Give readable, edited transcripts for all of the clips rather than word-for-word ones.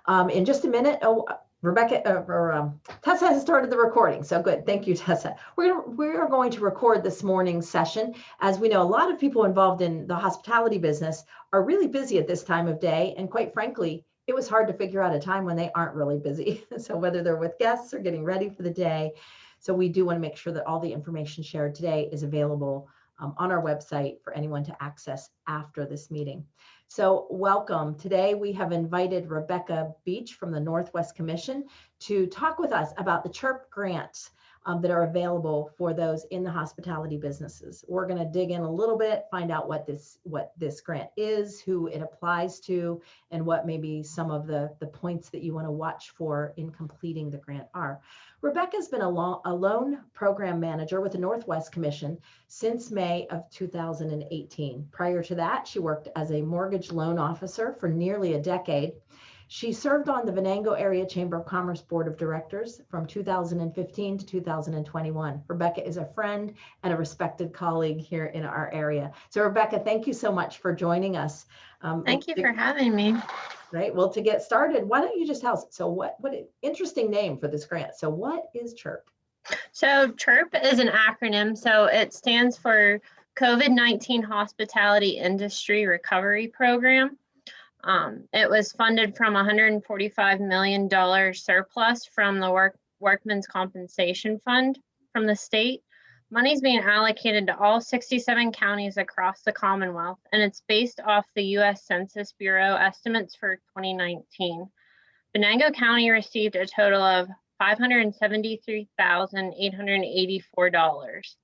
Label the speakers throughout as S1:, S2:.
S1: In just a minute. Tessa has started the recording, so good. Thank you, Tessa. We are going to record this morning's session. As we know, a lot of people involved in the hospitality business are really busy at this time of day, and quite frankly, it was hard to figure out a time when they aren't really busy. So whether they're with guests or getting ready for the day, so we do want to make sure that all the information shared today is available on our website for anyone to access after this meeting. So welcome. Today we have invited Rebecca Beach from the Northwest Commission to talk with us about the CHIRP grants that are available for those in the hospitality businesses. We're going to dig in a little bit, find out what this grant is, who it applies to, and what maybe some of the points that you want to watch for in completing the grant are. Rebecca's been a loan program manager with the Northwest Commission since May of 2018. Prior to that, she worked as a mortgage loan officer for nearly a decade. She served on the Venango Area Chamber of Commerce Board of Directors from 2015 to 2021. Rebecca is a friend and a respected colleague here in our area. So Rebecca, thank you so much for joining us.
S2: Thank you for having me.
S1: Right. Well, to get started, why don't you just tell us, so what an interesting name for this grant. So what is CHIRP?
S2: So CHIRP is an acronym. So it stands for COVID-19 Hospitality Industry Recovery Program. It was funded from $145 million surplus from the Workmen's Compensation Fund from the state. Money's being allocated to all 67 counties across the Commonwealth, and it's based off the U.S. Census Bureau estimates for 2019. Venango County received a total of $573,884.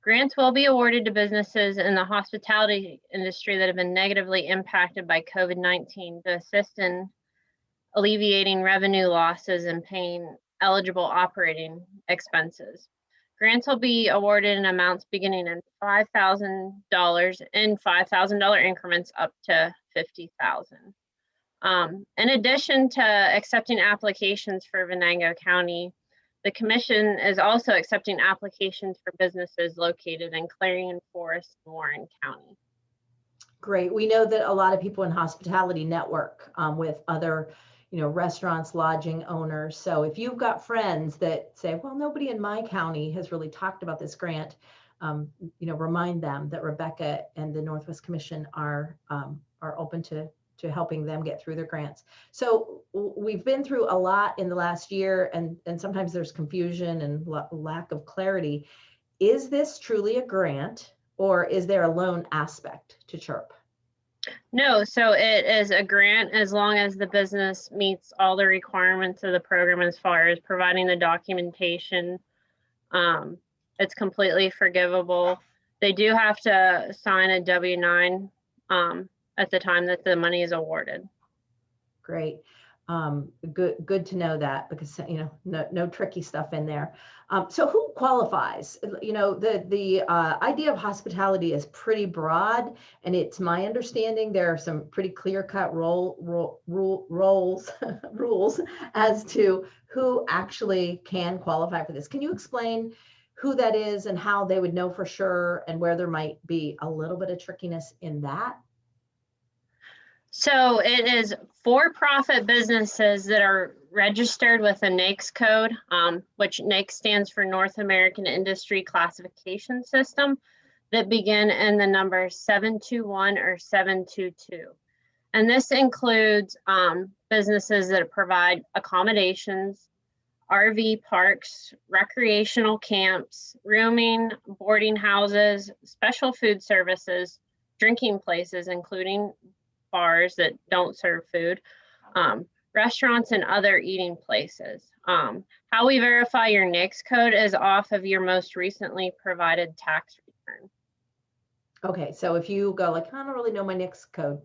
S2: Grants will be awarded to businesses in the hospitality industry that have been negatively impacted by COVID-19 to assist in alleviating revenue losses and paying eligible operating expenses. Grants will be awarded in amounts beginning in $5,000 in $5,000 increments up to $50,000. In addition to accepting applications for Venango County, the Commission is also accepting applications for businesses located in Clarion, Forest, and Warren County.
S1: Great. We know that a lot of people in hospitality network with other restaurants, lodging owners. So if you've got friends that say, well, nobody in my county has really talked about this grant, remind them that Rebecca and the Northwest Commission are open to helping them get through their grants. So we've been through a lot in the last year, and sometimes there's confusion and lack of clarity. Is this truly a grant, or is there a loan aspect to CHIRP?
S2: No, so it is a grant as long as the business meets all the requirements of the program as far as providing the documentation. It's completely forgivable. They do have to sign a W-9 at the time that the money is awarded.
S1: Great. Good to know that, because no tricky stuff in there. So who qualifies? The idea of hospitality is pretty broad, and it's my understanding there are some pretty clear-cut rules as to who actually can qualify for this. Can you explain who that is and how they would know for sure, and where there might be a little bit of trickiness in that?
S2: So it is for-profit businesses that are registered with a NAICS code, which NAICS stands for North American Industry Classification System, that begin in the number 721 or 722. And this includes businesses that provide accommodations, RV parks, recreational camps, rooming, boarding houses, special food services, drinking places, including bars that don't serve food, restaurants, and other eating places. How we verify your NAICS code is off of your most recently provided tax return.
S1: Okay, so if you go like, I don't really know my NAICS code,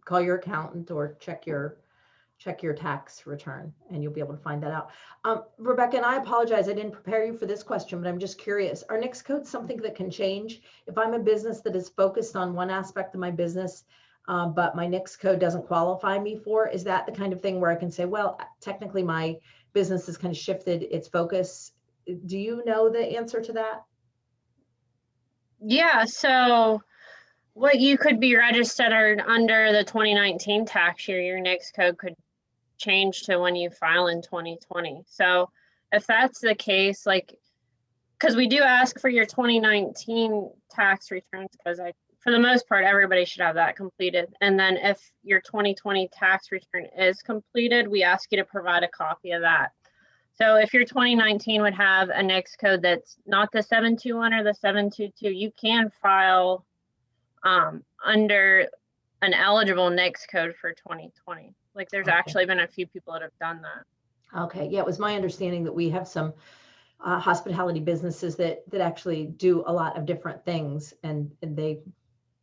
S1: call your accountant or check your tax return, and you'll be able to find that out. Rebecca, and I apologize, I didn't prepare you for this question, but I'm just curious. Are NAICS codes something that can change? If I'm a business that is focused on one aspect of my business, but my NAICS code doesn't qualify me for, is that the kind of thing where I can say, well, technically my business has kind of shifted its focus? Do you know the answer to that?
S2: Yeah, so what you could be registered under the 2019 tax year, your NAICS code could change to when you file in 2020. So if that's the case, like, because we do ask for your 2019 tax returns, because for the most part, everybody should have that completed. And then if your 2020 tax return is completed, we ask you to provide a copy of that. So if your 2019 would have a NAICS code that's not the 721 or the 722, you can file under an eligible NAICS code for 2020. Like, there's actually been a few people that have done that.
S1: Okay, yeah, it was my understanding that we have some hospitality businesses that actually do a lot of different things, and they,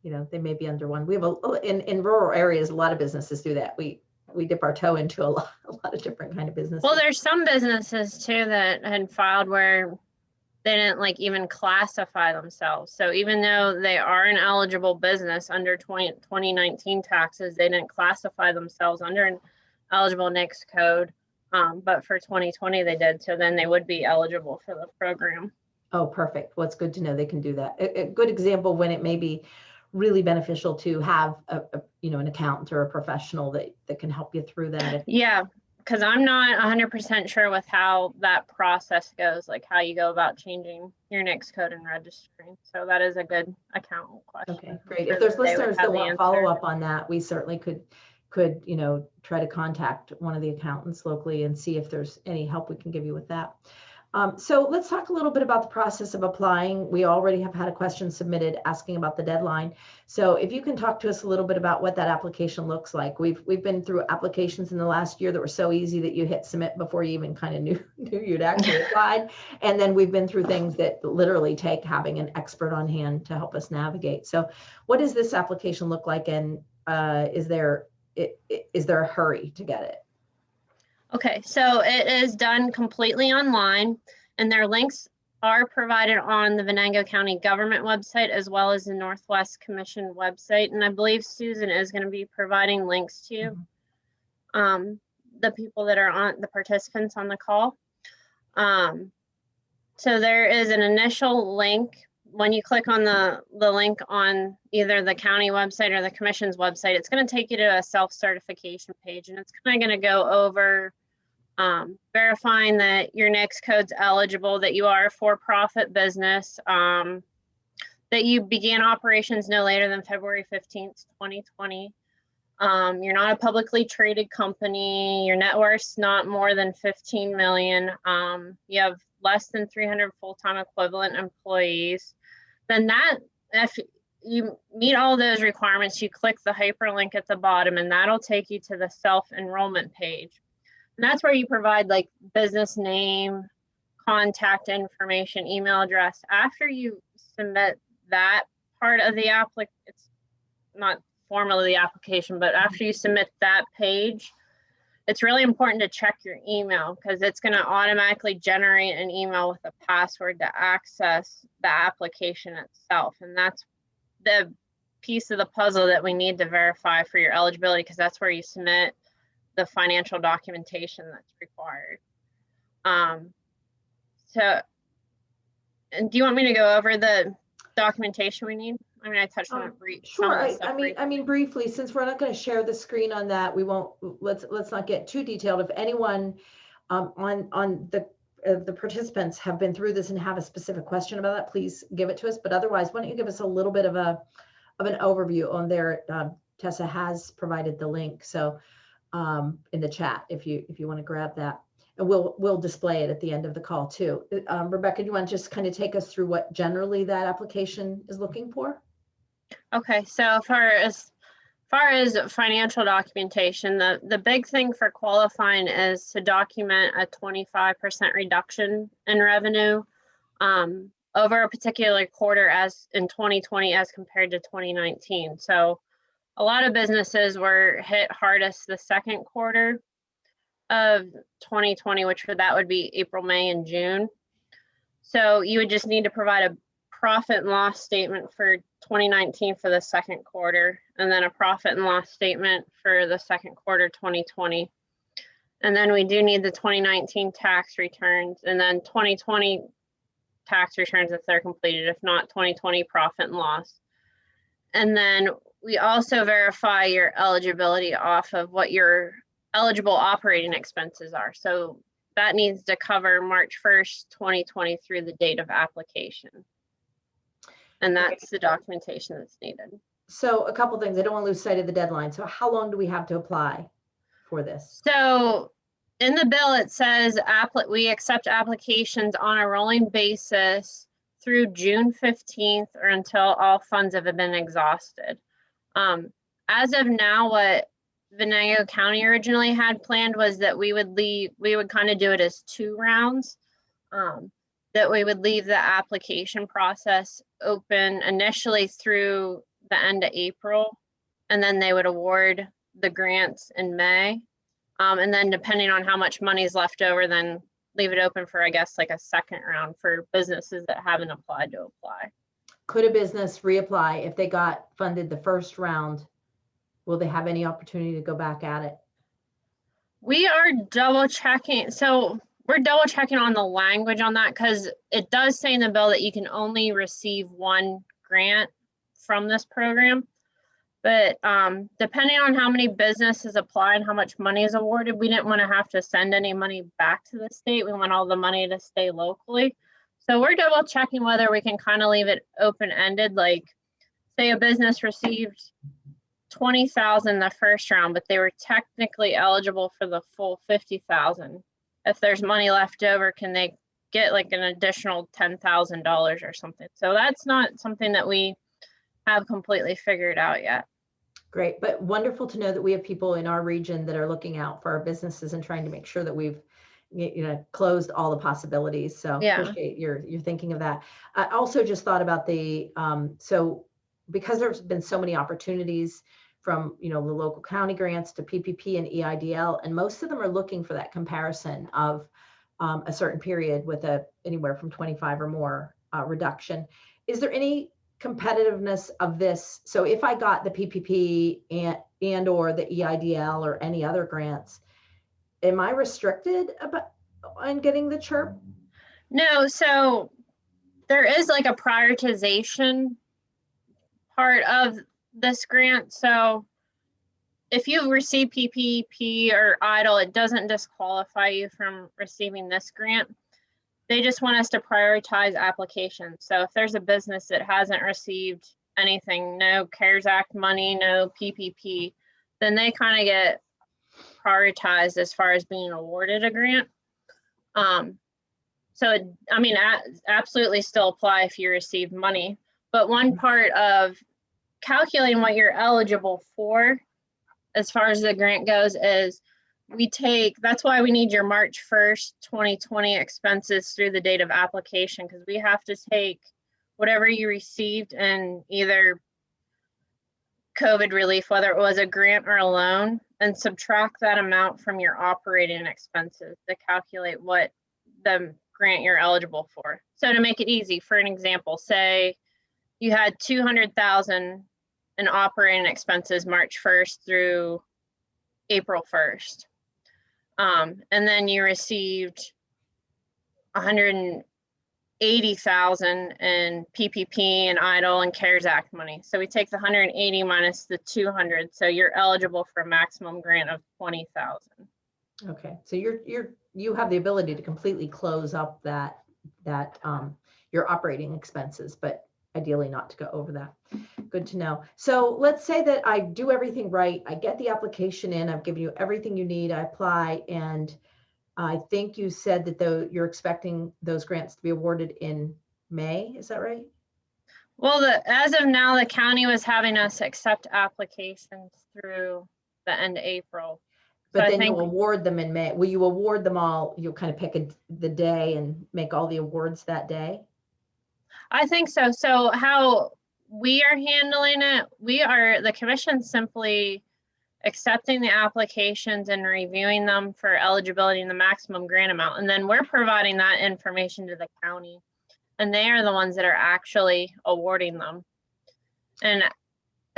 S1: you know, they may be under one. We have in rural areas, a lot of businesses do that. We dip our toe into a lot of different kind of businesses.
S2: Well, there's some businesses too that had filed where they didn't like even classify themselves. So even though they are an eligible business under 2019 taxes, they didn't classify themselves under an eligible NAICS code. But for 2020 they did. So then they would be eligible for the program.
S1: Oh, perfect. Well, it's good to know they can do that. A good example when it may be really beneficial to have an accountant or a professional that can help you through that.
S2: Yeah, because I'm not 100% sure with how that process goes, like how you go about changing your NAICS code and registering. So that is a good accountant question.
S1: Okay, great. If there's listeners that want follow up on that, we certainly could try to contact one of the accountants locally and see if there's any help we can give you with that. So let's talk a little bit about the process of applying. We already have had a question submitted asking about the deadline. So if you can talk to us a little bit about what that application looks like. We've been through applications in the last year that were so easy that you hit submit before you even kind of knew you'd actually applied. And then we've been through things that literally take having an expert on hand to help us navigate. So what does this application look like, and is there a hurry to get it?
S2: Okay, so it is done completely online, and their links are provided on the Venango County government website as well as the Northwest Commission website. And I believe Susan is going to be providing links to the people that are on the participants on the call. So there is an initial link. When you click on the link on either the county website or the commission's website, it's going to take you to a self-certification page, and it's kind of going to go over verifying that your NAICS code's eligible, that you are a for-profit business, that you began operations no later than February 15th, 2020. You're not a publicly traded company. Your net worth's not more than 15 million. You have less than 300 full-time equivalent employees. Then that, if you meet all those requirements, you click the hyperlink at the bottom, and that'll take you to the self-enrollment page. And that's where you provide like business name, contact information, email address. After you submit that part of the it's not formally the application, but after you submit that page, it's really important to check your email, because it's going to automatically generate an email with a password to access the application itself. And that's the piece of the puzzle that we need to verify for your eligibility, because that's where you submit the financial documentation that's required. So, and do you want me to go over the documentation we need? I mean, I touched on it briefly.
S1: Sure. I mean, briefly, since we're not going to share the screen on that, we won't. Let's not get too detailed. If anyone on the participants have been through this and have a specific question about that, please give it to us. But otherwise, why don't you give us a little bit of an overview on there? Tessa has provided the link, so in the chat if you want to grab that. And we'll display it at the end of the call too. Rebecca, do you want to just kind of take us through what generally that application is looking for?
S2: Okay, so far as financial documentation, the big thing for qualifying is to document a 25% reduction in revenue over a particular quarter as in 2020 as compared to 2019. So a lot of businesses were hit hardest the second quarter of 2020, which that would be April, May, and June. So you would just need to provide a profit and loss statement for 2019 for the second quarter, and then a profit and loss statement for the second quarter 2020. And then we do need the 2019 tax returns, and then 2020 tax returns if they're completed, if not 2020 profit and loss. And then we also verify your eligibility off of what your eligible operating expenses are. So that needs to cover March 1st, 2020 through the date of application. And that's the documentation that's needed.
S1: So a couple things, I don't want to lose sight of the deadline. So how long do we have to apply for this?
S2: So in the bill, it says we accept applications on a rolling basis through June 15th or until all funds have been exhausted. As of now, what Venango County originally had planned was that we would kind of do it as 2 rounds. That we would leave the application process open initially through the end of April, and then they would award the grants in May. And then depending on how much money is left over, then leave it open for, I guess, like a second round for businesses that haven't applied to apply.
S1: Could a business reapply if they got funded the first round? Will they have any opportunity to go back at it?
S2: We are double checking. So we're double checking on the language on that, because it does say in the bill that you can only receive 1 grant from this program. But depending on how many businesses apply and how much money is awarded, we didn't want to have to send any money back to the state. We want all the money to stay locally. So we're double checking whether we can kind of leave it open-ended, like say a business received 20,000 the first round, but they were technically eligible for the full 50,000. If there's money left over, can they get like an additional $10,000 or something? So that's not something that we have completely figured out yet.
S1: Great, but wonderful to know that we have people in our region that are looking out for our businesses and trying to make sure that we've closed all the possibilities. So
S2: Yeah.
S1: Appreciate your thinking of that. I also just thought about the so because there's been so many opportunities from the local county grants to PPP and EIDL, and most of them are looking for that comparison of a certain period with anywhere from 25 or more reduction. Is there any competitiveness of this? So if I got the PPP and or the EIDL or any other grants, am I restricted on getting the CHIRP?
S2: No, so there is like a prioritization part of this grant. So if you receive PPP or EIDL, it doesn't disqualify you from receiving this grant. They just want us to prioritize applications. So if there's a business that hasn't received anything, no CARES Act money, no PPP, then they kind of get prioritized as far as being awarded a grant. Absolutely still apply if you receive money. But one part of calculating what you're eligible for as far as the grant goes is that's why we need your March 1st, 2020 expenses through the date of application, because we have to take whatever you received in either COVID relief, whether it was a grant or a loan, and subtract that amount from your operating expenses to calculate what the grant you're eligible for. So to make it easy, for an example, say you had 200,000 in operating expenses March 1st through April 1st. And then you received 180,000 in PPP and EIDL and CARES Act money. So we take the 180 minus the 200. So you're eligible for a maximum grant of 20,000.
S1: Okay, so you have the ability to completely close up that your operating expenses, but ideally not to go over that. Good to know. So let's say that I do everything right. I get the application in, I've given you everything you need, I apply, and I think you said that you're expecting those grants to be awarded in May. Is that right?
S2: Well, as of now, the county was having us accept applications through the end of April.
S1: But then you'll award them in May. Will you award them all? You'll kind of pick the day and make all the awards that day?
S2: I think so. So how we are handling it, the commission simply accepting the applications and reviewing them for eligibility and the maximum grant amount. And then we're providing that information to the county, and they are the ones that are actually awarding them. And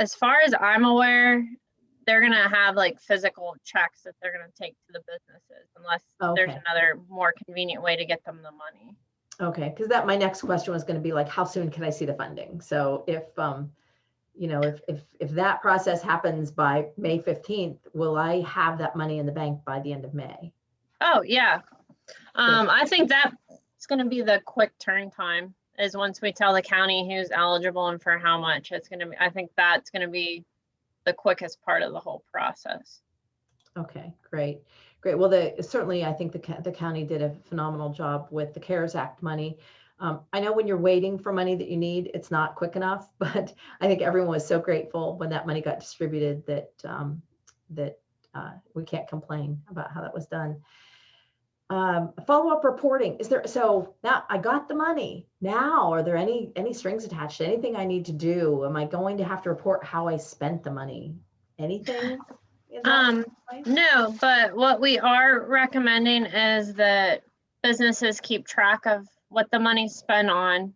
S2: as far as I'm aware, they're going to have like physical checks that they're going to take to the businesses, unless there's another more convenient way to get them the money.
S1: Okay, because my next question was going to be like, how soon can I see the funding? So if you know, if that process happens by May 15th, will I have that money in the bank by the end of May?
S2: Oh, yeah. I think that it's going to be the quick turn time is once we tell the county who's eligible and for how much it's going to be. I think that's going to be the quickest part of the whole process.
S1: Okay, great. Great. Well, certainly I think the county did a phenomenal job with the CARES Act money. I know when you're waiting for money that you need, it's not quick enough, but I think everyone was so grateful when that money got distributed that we can't complain about how that was done. Follow-up reporting. So now I got the money. Now, are there any strings attached? Anything I need to do? Am I going to have to report how I spent the money? Anything?
S2: No, but what we are recommending is that businesses keep track of what the money's spent on,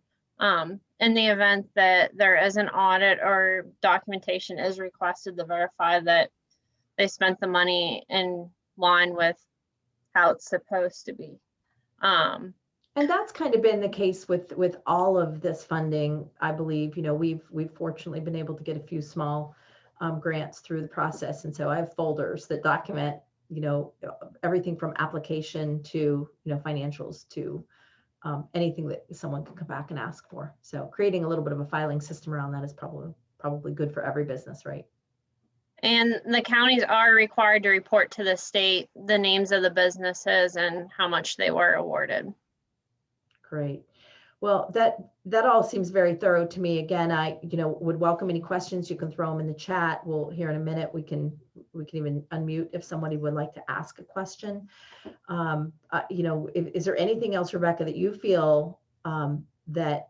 S2: in the event that there is an audit or documentation is requested to verify that they spent the money in line with how it's supposed to be.
S1: And that's kind of been the case with all of this funding. I believe, you know, we've fortunately been able to get a few small grants through the process. And so I have folders that document, you know, everything from application to, you know, financials to anything that someone can come back and ask for. So creating a little bit of a filing system around that is probably good for every business, right?
S2: And the counties are required to report to the state the names of the businesses and how much they were awarded.
S1: Great. Well, that all seems very thorough to me. Again, I, you know, would welcome any questions. You can throw them in the chat. We'll here in a minute. We can even unmute if somebody would like to ask a question. You know, is there anything else, Rebecca, that you feel that,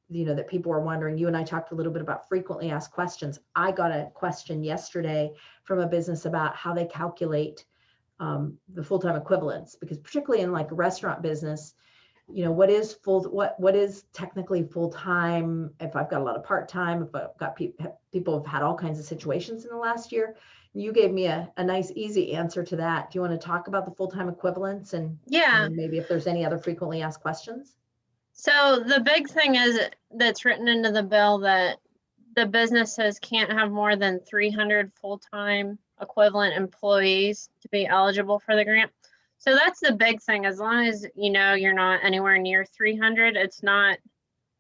S1: you know, that people are wondering? You and I talked a little bit about frequently asked questions. I got a question yesterday from a business about how they calculate the full-time equivalents, because particularly in like a restaurant business, you know, what is technically full-time? If I've got a lot of part-time, if I've got people have had all kinds of situations in the last year. You gave me a nice, easy answer to that. Do you want to talk about the full-time equivalents and maybe if there's any other frequently asked questions?
S2: So the big thing is that's written into the bill that the businesses can't have more than 300 full-time equivalent employees to be eligible for the grant. So that's the big thing. As long as, you know, you're not anywhere near 300, it's not,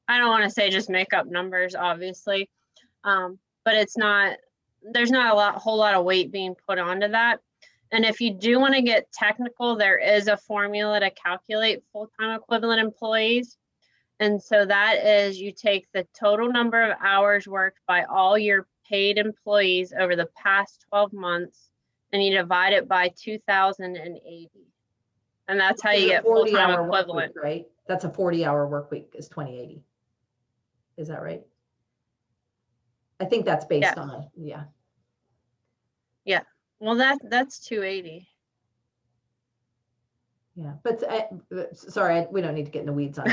S2: I don't want to say just make up numbers, obviously, but it's not, there's not a whole lot of weight being put onto that. And if you do want to get technical, there is a formula to calculate full-time equivalent employees. And so that is, you take the total number of hours worked by all your paid employees over the past 12 months, and you divide it by 2,080. And that's how you get full-time equivalent.
S1: Week, right? That's a 40-hour work week is 2080. Is that right? I think that's based on, yeah.
S2: Yeah. Well, that's 280.
S1: Yeah, but sorry, we don't need to get in the weeds on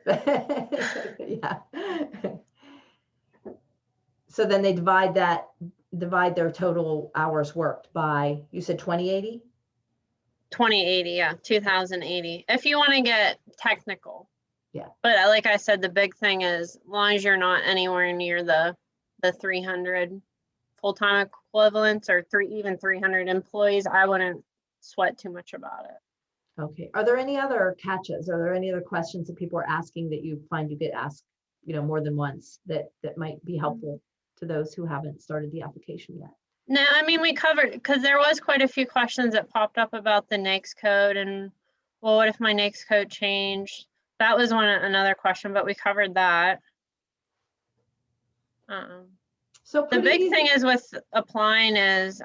S1: that. Yeah. So then they divide their total hours worked by, you said 2080?
S2: 2080, yeah, 2080. If you want to get technical.
S1: Yeah.
S2: But like I said, the big thing is, as long as you're not anywhere near the 300 full-time equivalents or even 300 employees, I wouldn't sweat too much about it.
S1: Okay. Are there any other catches? Are there any other questions that people are asking that you find you get asked, you know, more than once that might be helpful to those who haven't started the application yet?
S2: No, I mean, we covered, because there was quite a few questions that popped up about the NAICS code and, well, what if my NAICS code changed? That was another question, but we covered that. So the big thing is with applying is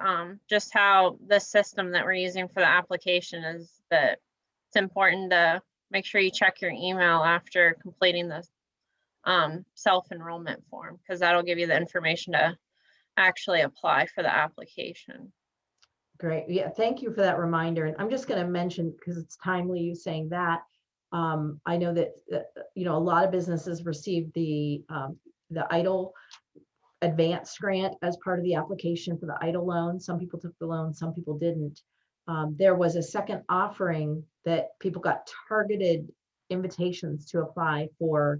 S2: just how the system that we're using for the application is that it's important to make sure you check your email after completing the self-enrollment form, because that'll give you the information to actually apply for the application.
S1: Great. Yeah, thank you for that reminder. And I'm just going to mention, because it's timely you saying that, I know that you know, a lot of businesses received the EIDL advanced grant as part of the application for the EIDL loan. Some people took the loan, some people didn't. There was a second offering that people got targeted invitations to apply for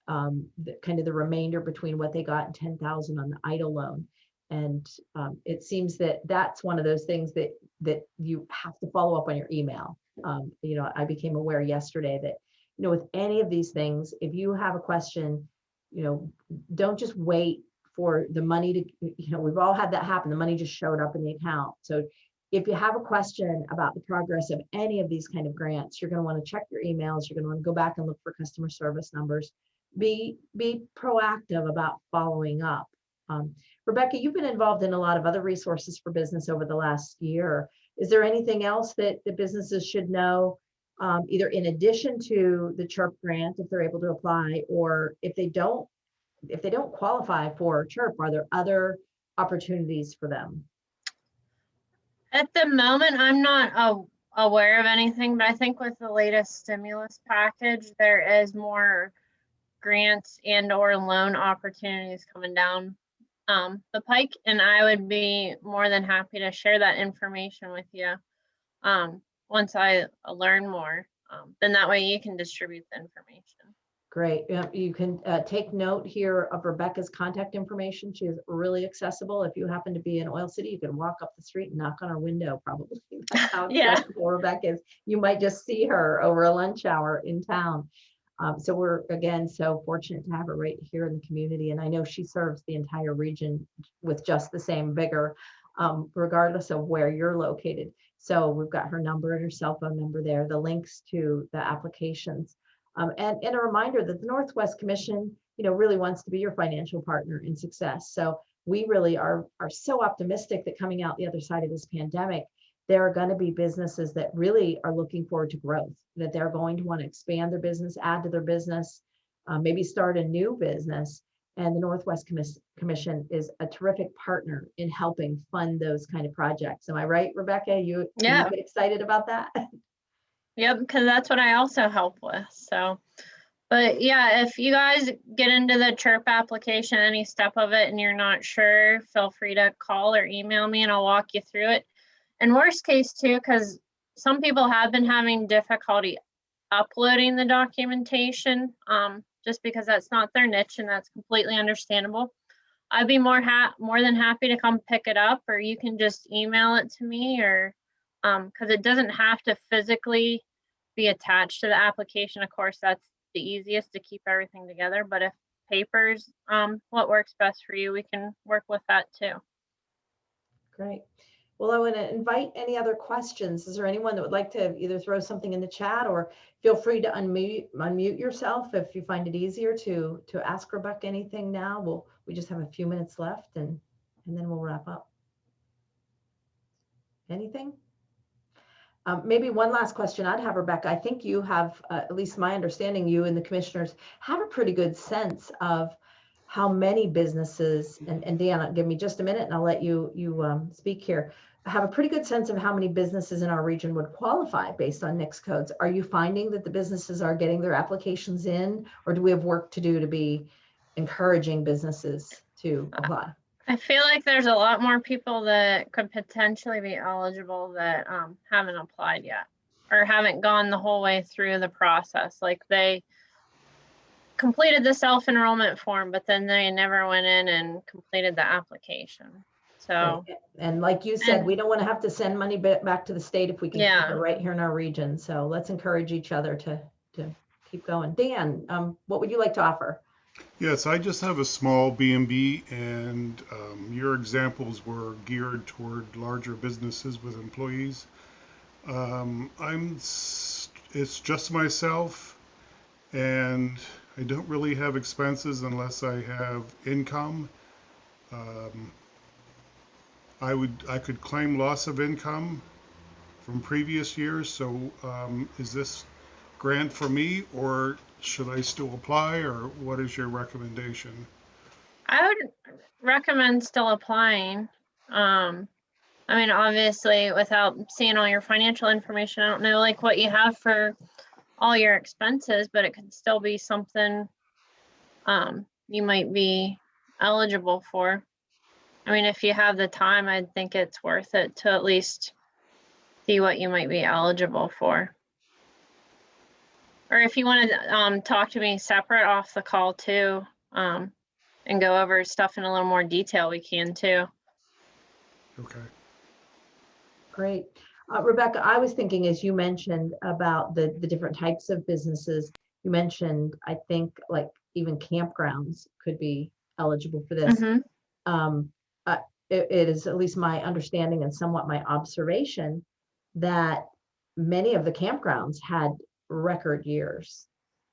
S1: kind of the remainder between what they got and 10,000 on the EIDL loan. And it seems that that's one of those things that you have to follow up on your email. I became aware yesterday that, with any of these things, if you have a question, don't just wait for the money to, we've all had that happen. The money just showed up in the account. So if you have a question about the progress of any of these kind of grants, you're going to want to check your emails. You're going to want to go back and look for customer service numbers. Be proactive about following up. Rebecca, you've been involved in a lot of other resources for business over the last year. Is there anything else that the businesses should know, either in addition to the CHIRP grant, if they're able to apply, or if they don't qualify for CHIRP, are there other opportunities for them?
S2: At the moment, I'm not aware of anything, but I think with the latest stimulus package, there is more grants and or loan opportunities coming down the pike, and I would be more than happy to share that information with you once I learn more. Then that way you can distribute the information.
S1: Great. You can take note here of Rebecca's contact information. She is really accessible. If you happen to be in Oil City, you can walk up the street and knock on her window, probably. That's how accessible Rebecca is. You might just see her over a lunch hour in town. So we're, again, so fortunate to have her right here in the community. And I know she serves the entire region with just the same vigor, regardless of where you're located. So we've got her number and her cell phone number there, the links to the applications. And a reminder that the Northwest Commission, really wants to be your financial partner in success. So we really are so optimistic that coming out the other side of this pandemic, there are going to be businesses that really are looking forward to growth, that they're going to want to expand their business, add to their business, maybe start a new business. And the Northwest Commission is a terrific partner in helping fund those kind of projects. Am I right, Rebecca? You get excited about that?
S2: Yep, because that's what I also help with. So, but yeah, if you guys get into the CHIRP application, any step of it, and you're not sure, feel free to call or email me and I'll walk you through it. And worst case too, because some people have been having difficulty uploading the documentation, just because that's not their niche, and that's completely understandable. I'd be more than happy to come pick it up, or you can just email it to me, or because it doesn't have to physically be attached to the application. Of course, that's the easiest to keep everything together. But if papers, what works best for you, we can work with that too.
S1: Great. Well, I want to invite any other questions. Is there anyone that would like to either throw something in the chat, or feel free to unmute yourself if you find it easier to ask Rebecca anything now? We just have a few minutes left, and then we'll wrap up. Anything? Maybe one last question I'd have, Rebecca. I think you have, at least my understanding, you and the commissioners have a pretty good sense of how many businesses, and Dan, give me just a minute and I'll let you speak here, have a pretty good sense of how many businesses in our region would qualify based on NICS codes. Are you finding that the businesses are getting their applications in, or do we have work to do to be encouraging businesses to apply?
S2: I feel like there's a lot more people that could potentially be eligible that haven't applied yet, or haven't gone the whole way through the process. Like they completed the self-enrollment form, but then they never went in and completed the application. So,
S1: and like you said, we don't want to have to send money back to the state if we can keep it right here in our region. So let's encourage each other to keep going. Dan, what would you like to offer?
S3: Yes, I just have a small B&B, and your examples were geared toward larger businesses with employees. It's just myself, and I don't really have expenses unless I have income. I could claim loss of income from previous years. So is this grant for me, or should I still apply, or what is your recommendation?
S2: I would recommend still applying. I mean, obviously, without seeing all your financial information, I don't know like what you have for all your expenses, but it could still be something you might be eligible for. I mean, if you have the time, I think it's worth it to at least see what you might be eligible for. Or if you want to talk to me separate off the call too, and go over stuff in a little more detail, we can too.
S3: Okay.
S1: Great. Rebecca, I was thinking, as you mentioned about the different types of businesses, you mentioned, I think, like even campgrounds could be eligible for this.
S2: Mhm.
S1: Um, it is at least my understanding and somewhat my observation that many of the campgrounds had record years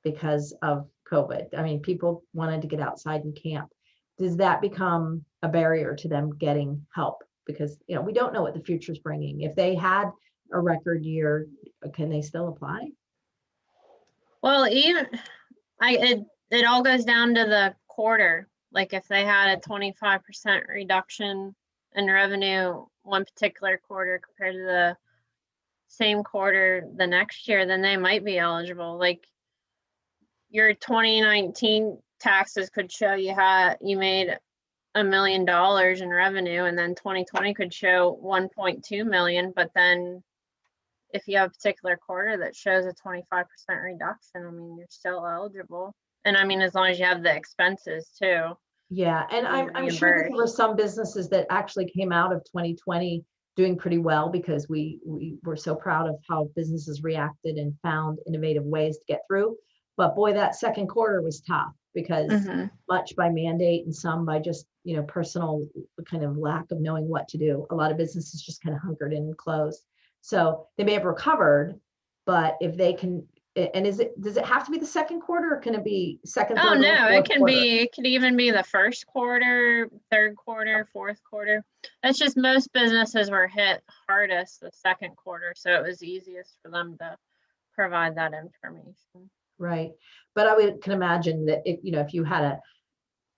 S1: because of COVID. I mean, people wanted to get outside and camp. Does that become a barrier to them getting help? Because, you know, we don't know what the future's bringing. If they had a record year, can they still apply?
S2: Well, even it all goes down to the quarter. Like if they had a 25% reduction in revenue one particular quarter compared to the same quarter the next year, then they might be eligible. Like your 2019 taxes could show you made $1 million in revenue, and then 2020 could show 1.2 million, but then if you have a particular quarter that shows a 25% reduction, I mean, you're still eligible. And I mean, as long as you have the expenses too.
S1: Yeah, and I'm sure that there were some businesses that actually came out of 2020 doing pretty well because we were so proud of how businesses reacted and found innovative ways to get through. But boy, that second quarter was tough because much by mandate and some by just, you know, personal kind of lack of knowing what to do. A lot of businesses just kind of hunkered in and closed. So they may have recovered, but if they can, and does it have to be the second quarter or can it be second,
S2: Oh
S1: third, or
S2: no,
S1: fourth quarter?
S2: it could even be the first quarter, third quarter, fourth quarter. That's just most businesses were hit hardest the second quarter, so it was easiest for them to provide that information.
S1: Right. But I can imagine that if, you know, if you had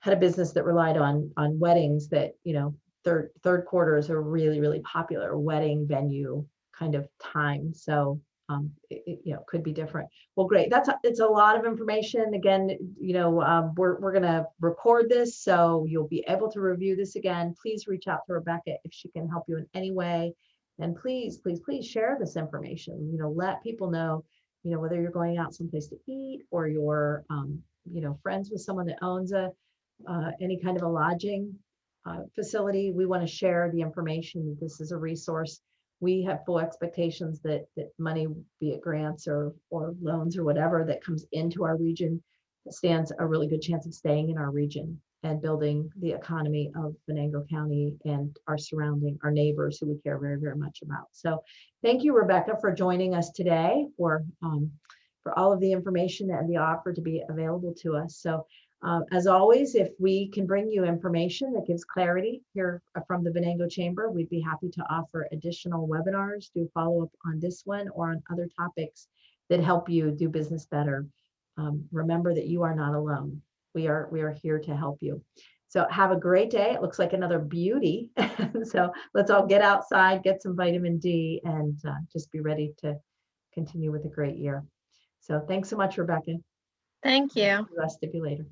S1: a business that relied on weddings, that, you know, third quarter is a really, really popular wedding venue kind of time. So you know, could be different. Well, great. It's a lot of information. Again, you know, we're gonna record this, so you'll be able to review this again. Please reach out to Rebecca if she can help you in any way. And please, please, please share this information. You know, let people know, you know, whether you're going out someplace to eat or you're, you know, friends with someone that owns any kind of a lodging facility. We want to share the information. This is a resource. We have full expectations that money, be it grants or loans or whatever that comes into our region, stands a really good chance of staying in our region and building the economy of Venango County and our neighbors who we care very, very much about. So thank you, Rebecca, for joining us today, for all of the information and the offer to be available to us. So as always, if we can bring you information that gives clarity here from the Venango Chamber, we'd be happy to offer additional webinars, do follow up on this one or on other topics that help you do business better. Remember that you are not alone. We are here to help you. So have a great day. It looks like another beauty. So let's all get outside, get some vitamin D, and just be ready to continue with a great year. So thanks so much, Rebecca.
S2: Thank you.
S1: The rest of you later.